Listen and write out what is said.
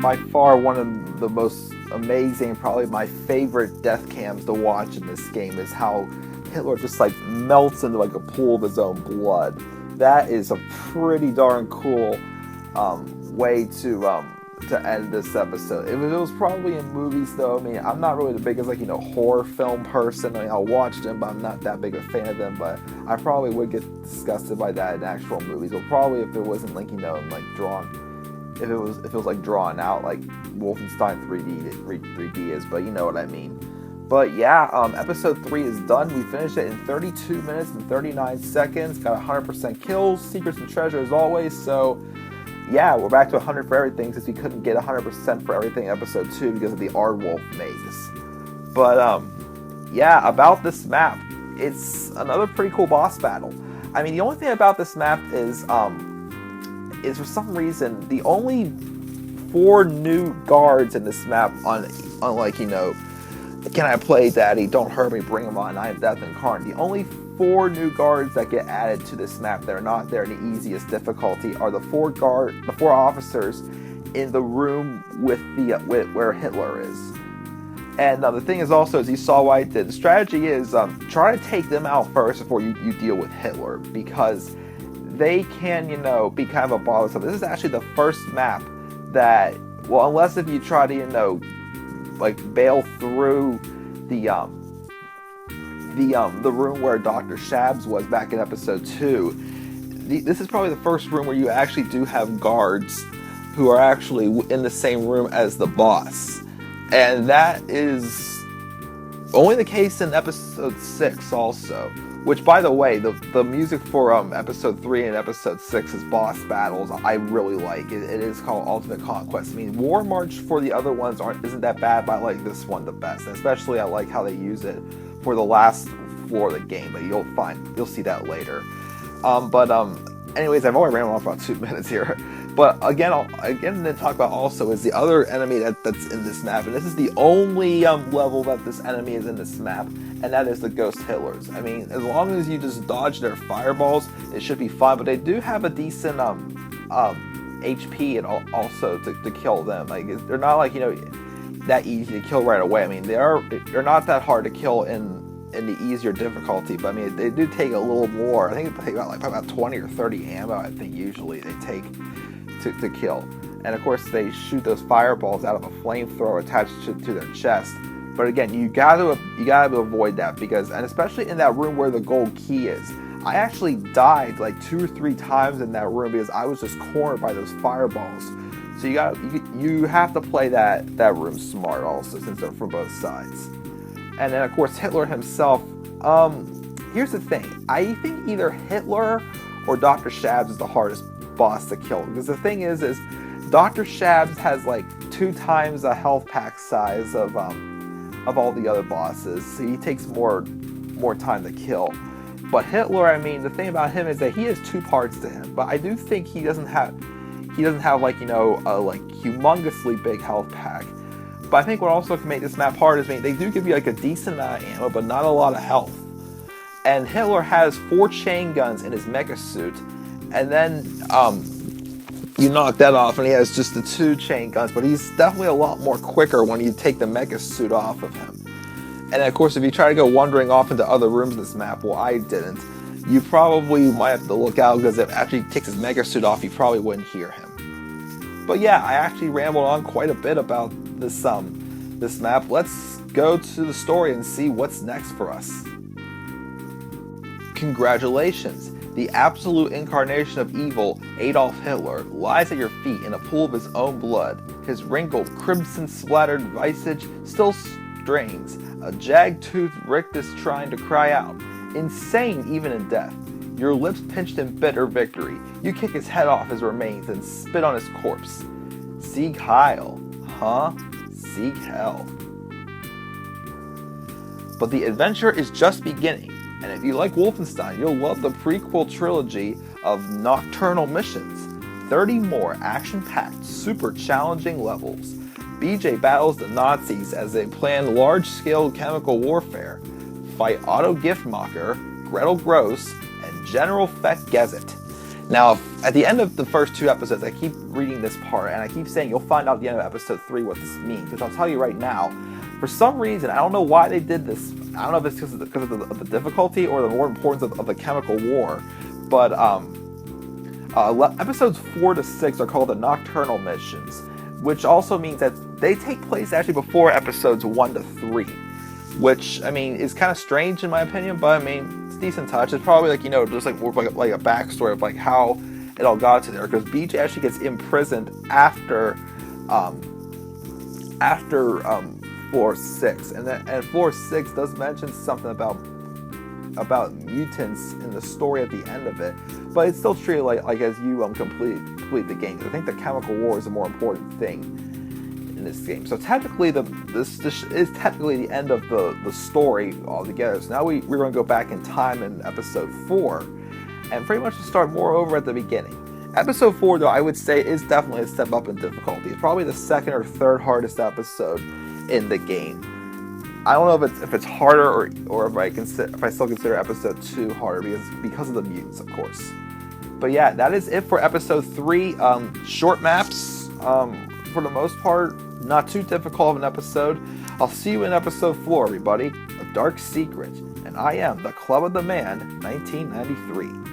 By far one of the most amazing, probably my favorite death cams to watch in this game is how Hitler just like melts into like a pool of his own blood. That is a pretty darn cool way to end this episode. It was probably in movies though. I mean, I'm not really the biggest horror film person. I mean, I'll watch them, but I'm not that big a fan of them. But I probably would get disgusted by that in actual movies. Or probably if it wasn't like drawn. If it was like drawn out like Wolfenstein 3D is, but you know what I mean. But yeah, episode 3 is done. We finished it in 32 minutes and 39 seconds. Got 100% kills, secrets and treasure as always. So yeah, we're back to 100 for everything since we couldn't get 100% for everything in episode 2 because of the Adolf maze. But yeah, about this map, it's another pretty cool boss battle. I mean, the only thing about this map is for some reason the only 4 new guards in this map unlike Can I Play Daddy, Don't Hurt Me, Bring 'Em On, I Am Death Incarnate. The only 4 new guards that get added to this map that are not there in the easiest difficulty are the 4 officers in the room with where Hitler is. And the thing is also, as you saw what I did, the strategy is try to take them out first before you deal with Hitler, because they can, be kind of a bothersome. This is actually the first map that, well, unless if you try to, bail through the room where Dr. Shabs was back in episode 2. This is probably the first room where you actually do have guards who are actually in the same room as the boss. And that is only the case in episode 6 also. Which, by the way, the music for episode 3 and episode 6's boss battles, I really like. It is called Ultimate Conquest. I mean, War March for the other ones isn't that bad, but I like this one the best. And especially I like how they use it for the last floor of the game, but you'll see that later. Anyways, I've already ran on for about 2 minutes here. But again, to talk about also is the other enemy that's in this map, and this is the only level that this enemy is in this map, and that is the Ghost Hitlers. I mean, as long as you just dodge their fireballs, it should be fine. But they do have a decent HP and also to kill them. Like they're not like that easy to kill right away. I mean, they're not that hard to kill in the easier difficulty, but I mean they do take a little more. I think they take about 20 or 30 ammo. I think usually they take to kill. And of course they shoot those fireballs out of a flamethrower attached to their chest. But again, you gotta avoid that because, and especially in that room where the gold key is. I actually died like 2 or 3 times in that room because I was just cornered by those fireballs. So you have to play that room smart also, since they're from both sides. And then of course Hitler himself. Here's the thing. I think either Hitler or Dr. Shabs is the hardest boss to kill. Because the thing is Dr. Shabs has like 2 times the health pack size of all the other bosses. So he takes more time to kill. But Hitler, I mean, the thing about him is that he has 2 parts to him. But I do think he doesn't have like, you know, a like humongously big health pack. But I think what also can make this map hard is, they do give you like a decent amount of ammo, but not a lot of health. And Hitler has 4 chain guns in his mecha suit, and then you knock that off, and he has just the 2 chain guns. But he's definitely a lot more quicker when you take the mecha suit off of him. And of course, if you try to go wandering off into other rooms of this map, well, I didn't, you probably might have to look out, because if after he takes his mega suit off, you probably wouldn't hear him. But yeah, I actually rambled on quite a bit about this map. Let's go to the story and see what's next for us. Congratulations! The absolute incarnation of evil, Adolf Hitler, lies at your feet in a pool of his own blood. His wrinkled, crimson-splattered visage still strains, a jagged-toothed rictus trying to cry out. Insane even in death. Your lips pinched in bitter victory. You kick his head off his remains and spit on his corpse. Sieg Heil. Huh? Sieg Hell. But the adventure is just beginning, and if you like Wolfenstein, you'll love the prequel trilogy of Nocturnal Missions. 30 more action-packed, super challenging levels. BJ battles the Nazis as they plan large-scale chemical warfare, fight Otto Giftmacher, Gretel Gross, and General Fett Gezet. Now, at the end of the first 2 episodes, I keep reading this part, and I keep saying you'll find out at the end of episode 3 what this means, because I'll tell you right now, for some reason, I don't know why they did this. I don't know if it's because of the difficulty or the more importance of the chemical war, but episodes 4 to 6 are called the Nocturnal Missions, which also means that they take place actually before episodes 1 to 3, which, I mean, is kind of strange in my opinion, but I mean, it's a decent touch. It's probably like, you know, just like more like a backstory of like how it all got to there, because BJ actually gets imprisoned after Floor 6, and Floor 6 does mention something about mutants in the story at the end of it, but it's still treated like as you complete the game. I think the chemical war is a more important thing in this game. So technically, this is technically the end of the story altogether. So now we're going to go back in time in episode 4, and pretty much start more over at the beginning. Episode 4, though, I would say is definitely a step up in difficulty. It's probably the 2nd or 3rd hardest episode in the game. I don't know if it's harder or if I still consider episode 2 harder because of the mutants, of course. But yeah, that is it for episode 3. Short maps, for the most part, not too difficult of an episode. I'll see you in episode 4, everybody. A Dark Secret, and I am the Club of the Man, 1993.